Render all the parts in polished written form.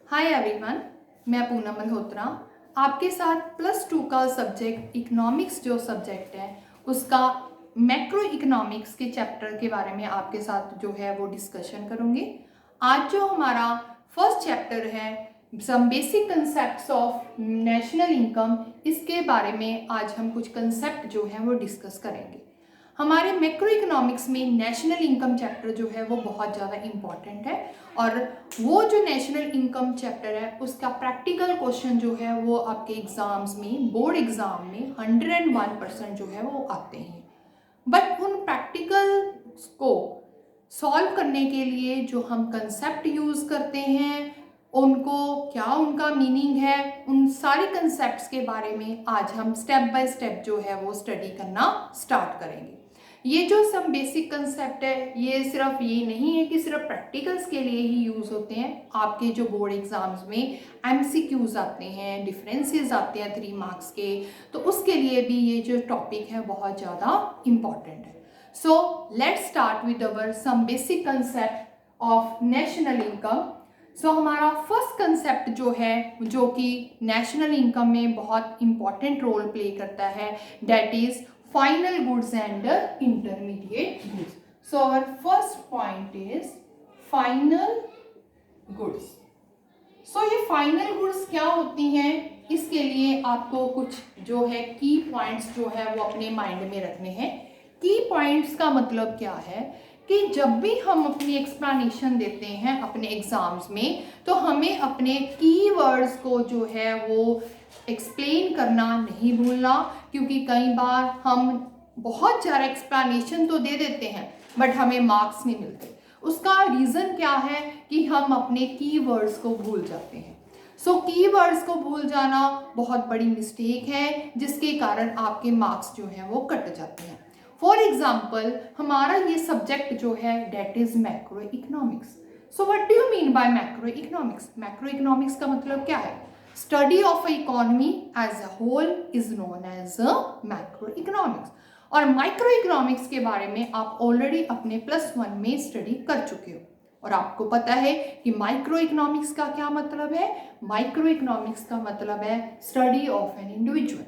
Hi everyone, मैं पूनम मल्होत्रा आपके साथ +2 का सब्जेक्ट इकोनॉमिक्स जो सब्जेक्ट है उसका मैक्रो इकोनॉमिक्स के चैप्टर के बारे में आपके साथ जो है वो डिस्कशन करूँगी। आज जो हमारा फर्स्ट चैप्टर है some basic concepts of national income, इसके बारे में आज हम कुछ कंसेप्ट जो है वो डिस्कस करेंगे। हमारे मैक्रो इकोनॉमिक्स में नेशनल इनकम चैप्टर जो है वो बहुत ज़्यादा इम्पॉर्टेंट है और वो जो नेशनल इनकम चैप्टर है उसका प्रैक्टिकल क्वेश्चन जो है वो आपके एग्जाम्स में, बोर्ड एग्जाम में 101% जो है वो आते हैं। बट उन प्रैक्टिकल को सॉल्व करने के लिए जो हम कंसेप्ट यूज़ करते हैं, उनको क्या उनका मीनिंग है, उन सारे कंसेप्ट्स के बारे में आज हम स्टेप बाय स्टेप जो है वो स्टडी करना स्टार्ट करेंगे। ये जो सब बेसिक कंसेप्ट है ये सिर्फ ये नहीं है कि सिर्फ प्रैक्टिकल्स के लिए ही यूज़ होते हैं। आपके जो बोर्ड एग्जाम्स में MCQs आते हैं, डिफरेंसेस आते हैं 3 मार्क्स के, तो उसके लिए भी ये जो टॉपिक है बहुत ज़्यादा इम्पॉर्टेंट है। So let's start with our some basic concept of national income. So हमारा फर्स्ट कंसेप्ट जो है जो कि नेशनल इनकम में बहुत इम्पॉर्टेंट रोल प्ले करता है, that is final goods and intermediate goods. So our first point is final goods. So ये final goods क्या होती हैं, इसके लिए आपको कुछ जो है की पॉइंट्स जो है वो अपने माइंड में रखने हैं। की पॉइंट्स का मतलब क्या है कि जब भी हम अपनी एक्सप्लेनेशन देते हैं अपने एग्जाम्स में तो हमें अपने कीवर्ड्स को जो है वो एक्सप्लेन करना नहीं भूलना, क्योंकि कई बार हम बहुत सारा एक्सप्लेनेशन तो दे देते हैं बट हमें मार्क्स नहीं मिलते। उसका रीज़न क्या है कि हम अपने कीवर्ड्स को भूल जाते हैं। सो कीवर्ड्स को भूल जाना बहुत बड़ी मिस्टेक है जिसके कारण आपके मार्क्स जो हैं वो कट जाते हैं। फॉर एग्जाम्पल हमारा ये सब्जेक्ट जो है that is macroeconomics. So what do you mean by macroeconomics? Macroeconomics का मतलब क्या है? Study of economy as a whole is known as a macroeconomics. और माइक्रो इकोनॉमिक्स के बारे में आप ऑलरेडी अपने +1 में स्टडी कर चुके हो और आपको पता है कि माइक्रो इकोनॉमिक्स का क्या मतलब है। माइक्रो इकोनॉमिक्स का मतलब है स्टडी ऑफ एन इंडिविजुअल।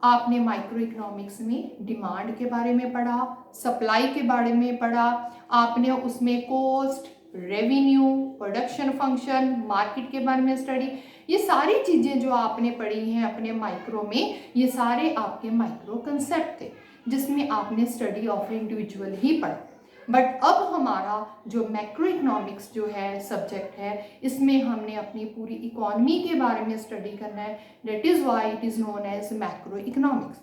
आपने माइक्रो इकोनॉमिक्स में डिमांड के बारे में पढ़ा, सप्लाई के बारे में पढ़ा, आपने उसमें cost, revenue, production function, market के बारे में स्टडी, ये सारी चीज़ें जो आपने पढ़ी हैं अपने माइक्रो में, ये सारे आपके माइक्रो कंसेप्ट थे जिसमें आपने स्टडी ऑफ इंडिविजुअल ही पढ़ा। बट अब हमारा जो मैक्रो इकोनॉमिक्स जो है सब्जेक्ट है, इसमें हमने अपनी पूरी इकोनॉमी के बारे में स्टडी करना है। That is why it is known as macroeconomics.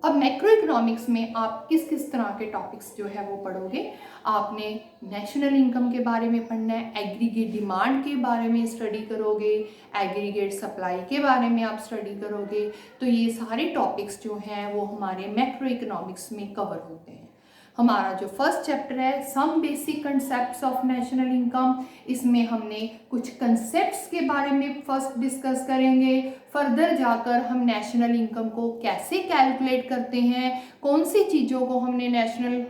अब मैक्रो इकोनॉमिक्स में आप किस किस तरह के टॉपिक्स जो है वो पढ़ोगे? आपने नेशनल इनकम के बारे में पढ़ना है, एग्रीगेट डिमांड के बारे में स्टडी करोगे, एग्रीगेट सप्लाई के बारे में आप स्टडी करोगे। तो ये सारे टॉपिक्स जो हैं वो हमारे मैक्रो इकोनॉमिक्स में कवर होते हैं। हमारा जो फर्स्ट चैप्टर है some basic concepts of national income, इसमें हमने कुछ कंसेप्ट्स के बारे में फर्स्ट डिस्कस करेंगे। फर्दर जाकर हम नेशनल इनकम को कैसे कैलकुलेट करते हैं, कौन सी चीज़ों को हमने नेशनल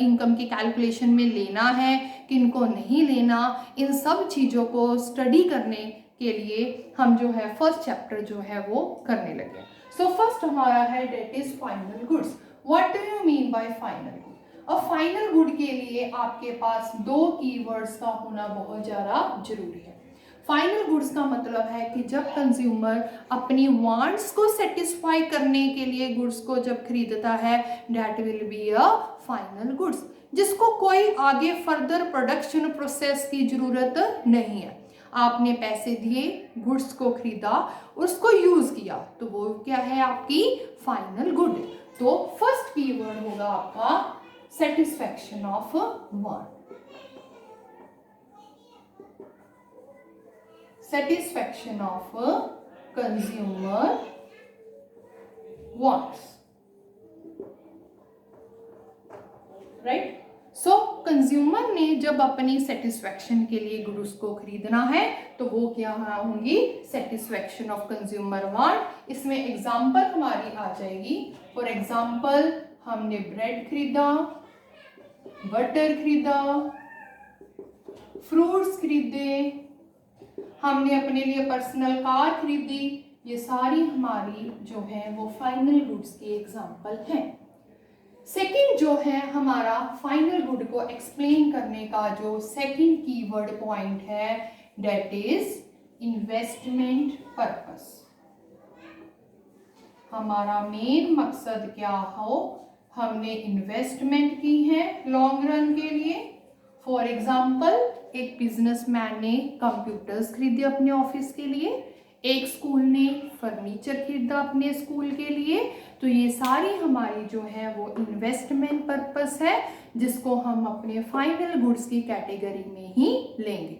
इनकम की कैलकुलेशन में लेना है, किनको नहीं लेना, इन सब चीज़ों को स्टडी करने के लिए हम जो है फर्स्ट चैप्टर जो है वो करने लगे। सो फर्स्ट हमारा है that is final goods. What do you mean by final good? अब फाइनल गुड के लिए आपके पास 2 कीवर्ड्स का होना बहुत ज़्यादा जरूरी है। फाइनल गुड्स का मतलब है कि जब कंज्यूमर अपनी वांट्स को सेटिस्फाई करने के लिए गुड्स को जब खरीदता है, that will be a final goods, जिसको कोई आगे फर्दर प्रोडक्शन प्रोसेस की जरूरत नहीं है। आपने पैसे दिए, गुड्स को खरीदा, उसको यूज किया, तो वो क्या है? आपकी फाइनल गुड। तो फर्स्ट कीवर्ड होगा आपका satisfaction of want. Satisfaction of consumer wants, right? So consumer ने जब अपनी सेटिस्फैक्शन के लिए गुड्स को खरीदना है तो वो क्या होंगी? Satisfaction of consumer want. इसमें एग्जांपल हमारी आ जाएगी। फॉर एग्जांपल हमने ब्रेड खरीदा, बटर खरीदा, फ्रूट्स खरीदे, हमने अपने लिए पर्सनल कार खरीदी, ये सारी हमारी जो है वो फाइनल गुड्स की एग्जाम्पल हैं। सेकंड जो है हमारा फाइनल गुड को एक्सप्लेन करने का जो सेकंड कीवर्ड पॉइंट है, दैट इज इन्वेस्टमेंट पर्पस। हमारा मेन मकसद क्या हो, हमने इन्वेस्टमेंट की है लॉन्ग रन के लिए। फॉर एग्जाम्पल, एक बिजनेसमैन ने कंप्यूटर्स खरीदे अपने ऑफिस के लिए, एक स्कूल ने फर्नीचर खरीदा अपने स्कूल के लिए। तो ये सारी हमारी जो है वो इन्वेस्टमेंट पर्पस है, जिसको हम अपने फाइनल गुड्स की कैटेगरी में ही लेंगे।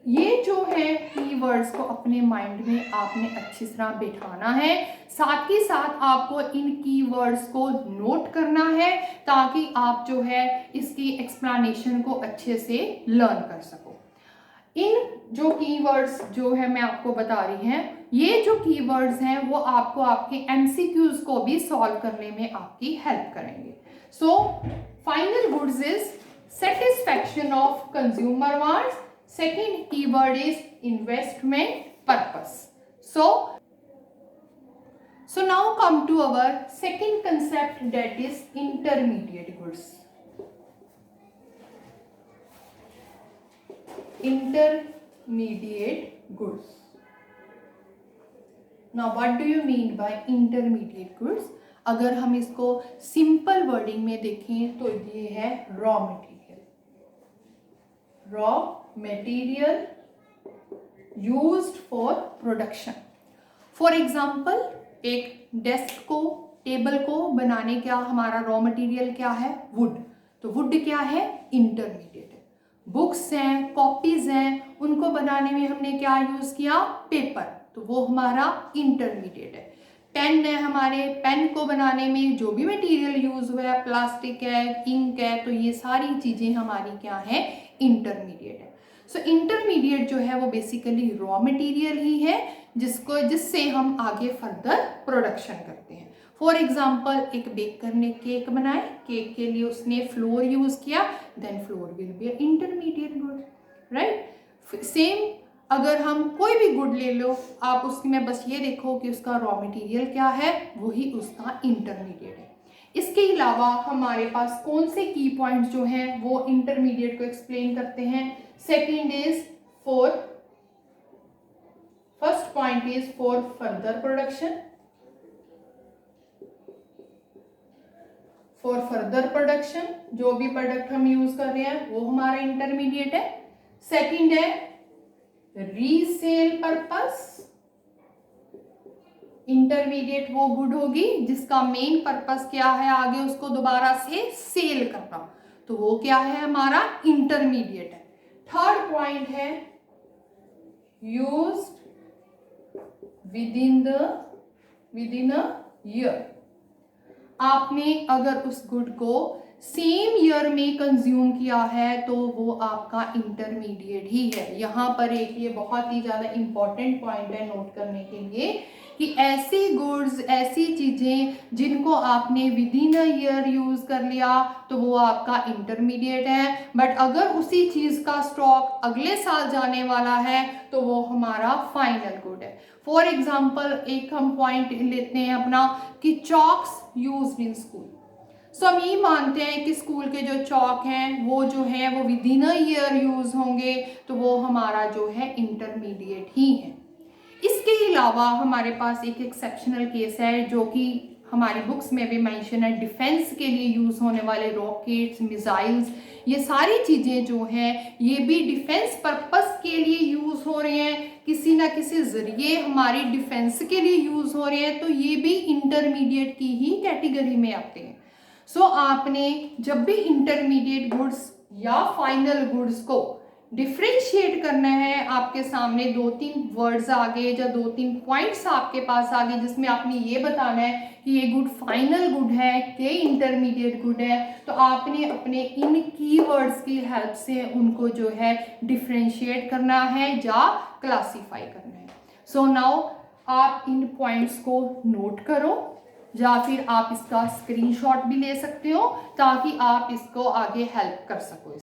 ये जो है कीवर्ड्स को अपने माइंड में आपने अच्छी तरह बिठाना है, साथ ही साथ आपको इन कीवर्ड्स को नोट करना है ताकि आप जो है इसकी एक्सप्लेनेशन को अच्छे से लर्न कर सको। इन जो कीवर्ड्स जो है मैं आपको बता रही हैं, ये जो कीवर्ड्स हैं वो आपको आपके एमसीक्यूज को भी सॉल्व करने में आपकी हेल्प करेंगे। So final goods is satisfaction of consumer wants. Second keyword is investment purpose. So now come to our second concept, that is intermediate goods. Intermediate goods. Now what do you mean by intermediate goods? अगर हम इसको simple wording में देखें तो ये है raw material. Raw material used for production. For example, एक desk को, टेबल को बनाने क्या हमारा रॉ मटेरियल क्या है, वुड। तो वुड क्या है, इंटरमीडिएट है। बुक्स हैं, कॉपीज हैं, उनको बनाने में हमने क्या यूज किया, पेपर, तो वो हमारा इंटरमीडिएट है। पेन है, हमारे पेन को बनाने में जो भी मटेरियल यूज हुआ है, प्लास्टिक है, इंक है, तो ये सारी चीजें हमारी क्या है, इंटरमीडिएट है। सो इंटरमीडिएट जो है वो बेसिकली रॉ मटेरियल ही है जिससे हम आगे फर्दर प्रोडक्शन करते हैं। फॉर एग्जाम्पल, एक बेकर ने केक बनाए, केक के लिए उसने फ्लोर यूज किया, then flour will be intermediate good, right. Same अगर हम कोई भी गुड ले लो, आप उसमें बस ये देखो कि उसका रॉ मटेरियल क्या है, वही उसका इंटरमीडिएट है। इसके अलावा हमारे पास कौन से की पॉइंट्स जो हैं वो इंटरमीडिएट को एक्सप्लेन करते हैं। Second is for, first point is for further production. For further production, जो भी प्रोडक्ट हम यूज कर रहे हैं वो हमारा इंटरमीडिएट है। सेकंड है रीसेल पर्पस। इंटरमीडिएट वो गुड होगी जिसका मेन पर्पस क्या है, आगे उसको दोबारा से सेल करना, तो वो क्या है, हमारा इंटरमीडिएट है। थर्ड पॉइंट है यूज्ड विदिन अ ईयर। आपने अगर उस गुड को सेम ईयर में कंज्यूम किया है तो वो आपका इंटरमीडिएट ही है। यहाँ पर एक ये बहुत ही ज़्यादा इम्पॉर्टेंट पॉइंट है नोट करने के लिए कि ऐसी गुड्स, ऐसी चीज़ें जिनको आपने with in a year use कर लिया तो वो आपका इंटरमीडिएट है, बट अगर उसी चीज़ का स्टॉक अगले साल जाने वाला है तो वो हमारा फाइनल गुड है। फॉर एग्जाम्पल, एक हम पॉइंट लेते हैं अपना कि चॉक्स यूज्ड इन स्कूल। सो हम ये मानते हैं कि स्कूल के जो चॉक हैं वो जो है वो with in a year use होंगे, तो वो हमारा जो है इंटरमीडिएट ही है। इसके अलावा हमारे पास एक एक्सेप्शनल केस है जो कि हमारी बुक्स में भी मेंशन है, डिफेंस के लिए यूज होने वाले रॉकेट्स, मिसाइल्स, ये सारी चीजें जो हैं ये भी डिफेंस पर्पस के लिए यूज हो रहे हैं, किसी ना किसी जरिए हमारी डिफेंस के लिए यूज हो रहे हैं, तो ये भी इंटरमीडिएट की ही कैटेगरी में आते हैं। सो आपने जब भी इंटरमीडिएट गुड्स या फाइनल गुड्स को डिफ्रेंशिएट करना है, आपके सामने 2-3 वर्ड्स आ गए या 2-3 पॉइंट्स आपके पास आ गए जिसमें आपने ये बताना है कि ये गुड फाइनल गुड है कि इंटरमीडिएट गुड है, तो आपने अपने इन कीवर्ड्स की हेल्प से उनको जो है डिफ्रेंशिएट करना है या क्लासीफाई करना है। सो नाउ आप इन पॉइंट्स को नोट करो या फिर आप इसका स्क्रीनशॉट भी ले सकते हो ताकि आप इसको आगे हेल्प कर सको।